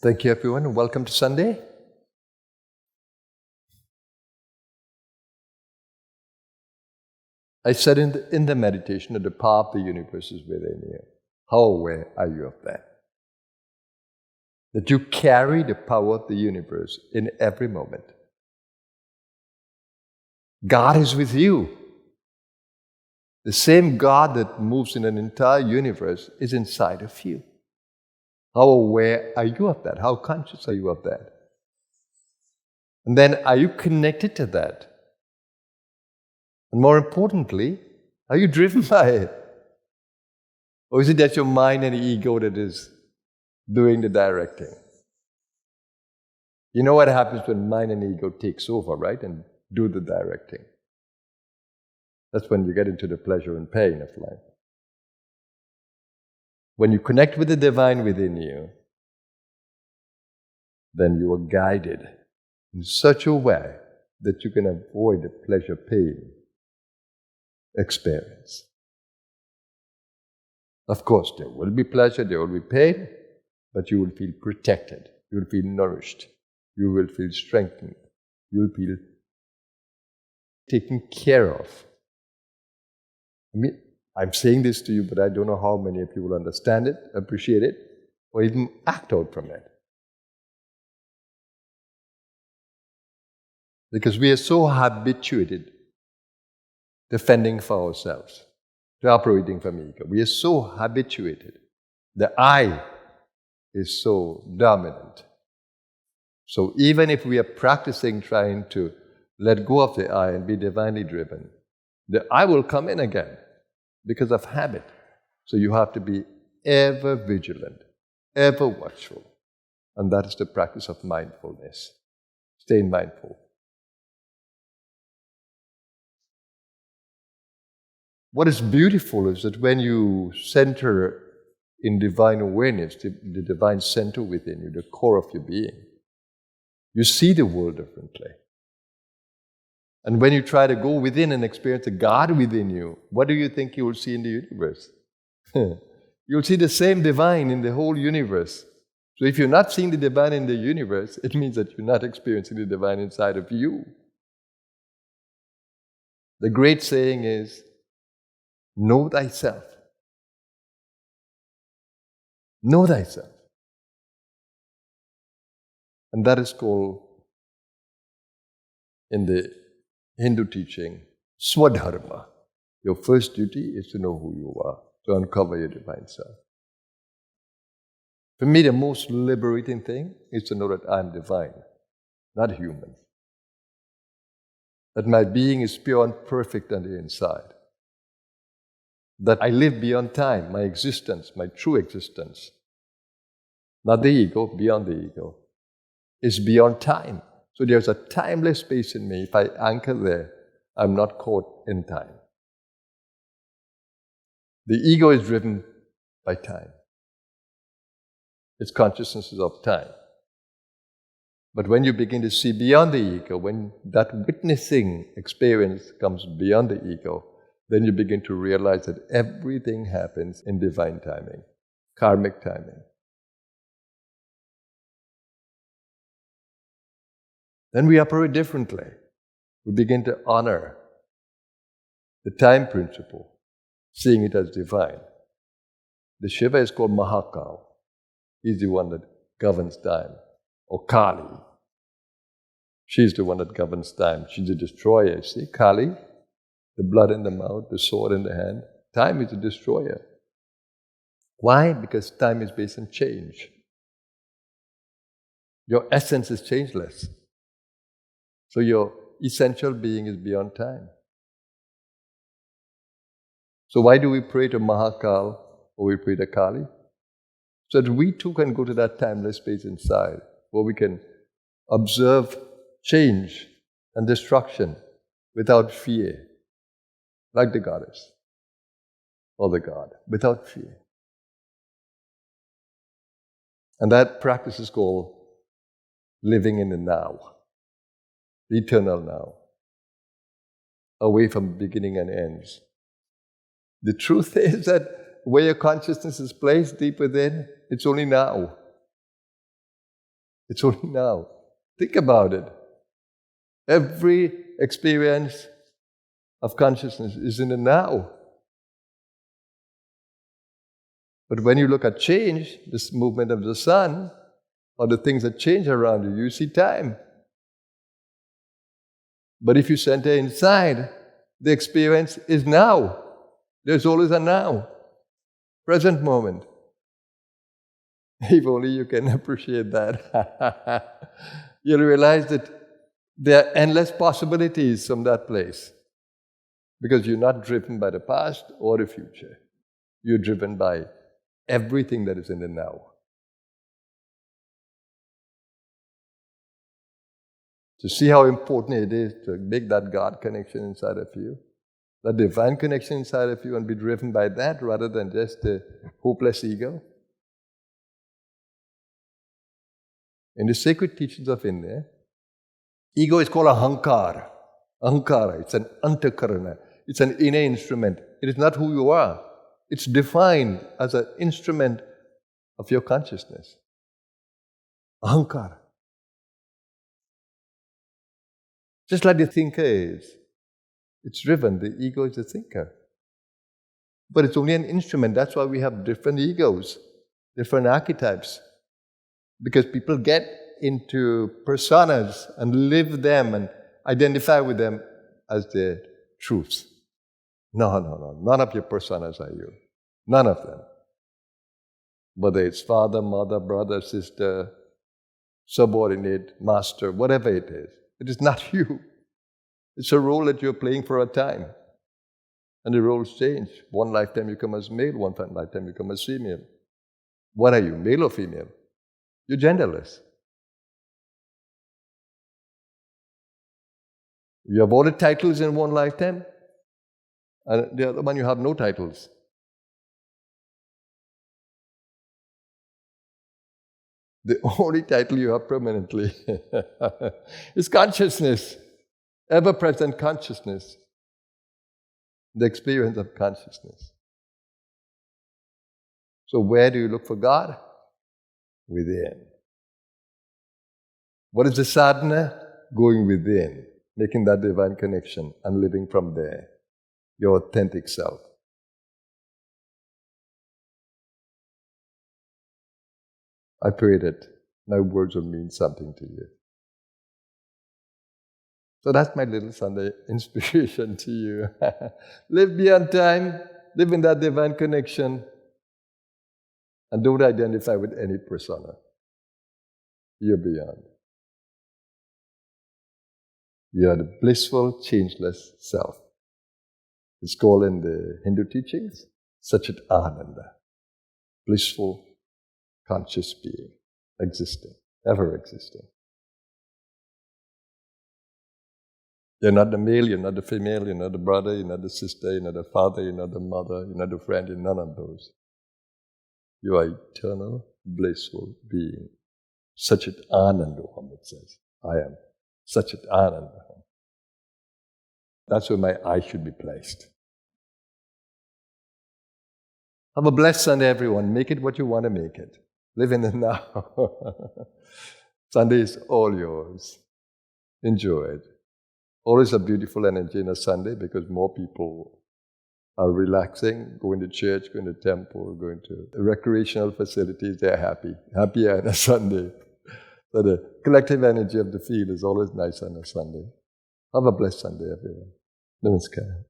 Thank you, everyone, and welcome to Sunday. I said in the meditation that the power of the universe is within you. How aware are you of that? That you carry the power of the universe in every moment. God is with you. The same God that moves in an entire universe is inside of you. How aware are you of that? How conscious are you of that? And then, are you connected to that? And more importantly, are you driven by it? Or is it that your mind and ego that is doing the directing? You know what happens when mind and ego takes over, right? And do the directing. That's when you get into the pleasure and pain of life. When you connect with the divine within you, then you are guided in such a way that you can avoid the pleasure-pain experience. Of course, there will be pleasure, there will be pain, but you will feel protected, you will feel nourished, you will feel strengthened, you will feel taken care of. I'm saying this to you, but I don't know how many of you will understand it, appreciate it, or even act out from it. Because we are so habituated to fending for ourselves, to operating from ego. We are so habituated. The I is so dominant. So even if we are practicing trying to let go of the I and be divinely driven, the I will come in again because of habit. So you have to be ever vigilant, ever watchful. And that is the practice of mindfulness. Stay mindful. What is beautiful is that when you center in divine awareness, the divine center within you, the core of your being, you see the world differently. And when you try to go within and experience the God within you, what do you think you will see in the universe? You'll see the same divine in the whole universe. So if you're not seeing the divine in the universe, it means that you're not experiencing the divine inside of you. The great saying is, know thyself. Know thyself. And that is called, in the Hindu teaching, swadharma. Your first duty is to know who you are, to uncover your divine self. For me, the most liberating thing is to know that I'm divine, not human. That my being is pure and perfect on the inside. That I live beyond time, my existence, my true existence. Not the ego, beyond the ego. Is beyond time. So there's a timeless space in me. If I anchor there, I'm not caught in time. The ego is driven by time. Its consciousness is of time. But when you begin to see beyond the ego, when that witnessing experience comes beyond the ego, then you begin to realize that everything happens in divine timing, karmic timing. Then we operate differently. We begin to honor the time principle, seeing it as divine. The Shiva is called Mahakal. He's the one that governs time. Or Kali. She's the one that governs time. She's the destroyer. See, Kali, the blood in the mouth, the sword in the hand. Time is a destroyer. Why? Because time is based on change. Your essence is changeless. So your essential being is beyond time. So why do we pray to Mahakal or we pray to Kali? So that we too can go to that timeless space inside, where we can observe change and destruction without fear, like the goddess or the god, without fear. And that practice is called living in the now. The eternal now, away from beginning and ends. The truth is that where your consciousness is placed deep within, it's only now. It's only now. Think about it. Every experience of consciousness is in the now. But when you look at change, this movement of the sun, or the things that change around you, you see time. But if you center inside, the experience is now. There's always a now, present moment. If only you can appreciate that. You'll realize that there are endless possibilities from that place. Because you're not driven by the past or the future. You're driven by everything that is in the now. To see how important it is to make that God connection inside of you, that divine connection inside of you, and be driven by that rather than just the hopeless ego. In the sacred teachings of India, ego is called ahankara. Ahankara, it's an antakarana. It's an inner instrument. It is not who you are. It's defined as an instrument of your consciousness. Ahankara. Just like the thinker is. It's driven. The ego is the thinker. But it's only an instrument. That's why we have different egos, different archetypes. Because people get into personas and live them and identify with them as their truths. No. None of your personas are you. None of them. Whether it's father, mother, brother, sister, subordinate, master, whatever it is. It is not you. It's a role that you're playing for a time. And the roles change. One lifetime you come as male, one lifetime you come as female. What are you, male or female? You're genderless. You have all the titles in one lifetime, and the other one you have no titles. The only title you have permanently is consciousness, ever-present consciousness, the experience of consciousness. So where do you look for God? Within. What is the sadhana? Going within, making that divine connection and living from there, your authentic self. I pray that my words will mean something to you. So that's my little Sunday inspiration to you. Live beyond time, live in that divine connection, and don't identify with any persona. You're beyond. You are the blissful, changeless self. It's called in the Hindu teachings, Sachit Ananda. Blissful, conscious being, existing, ever existing. You're not the male, you're not the female, you're not the brother, you're not the sister, you're not the father, you're not the mother, you're not the friend, you're none of those. You are eternal, blissful being. Sachit Ananda, it says. I am Sachit Ananda. That's where my eye should be placed. Have a blessed Sunday, everyone. Make it what you want to make it. Live in the now. Sunday is all yours. Enjoy it. Always a beautiful energy in a Sunday because more people are relaxing, going to church, going to temple, going to recreational facilities. They're happy. Happier on a Sunday. So the collective energy of the field is always nice on a Sunday. Have a blessed Sunday, everyone. Namaskar.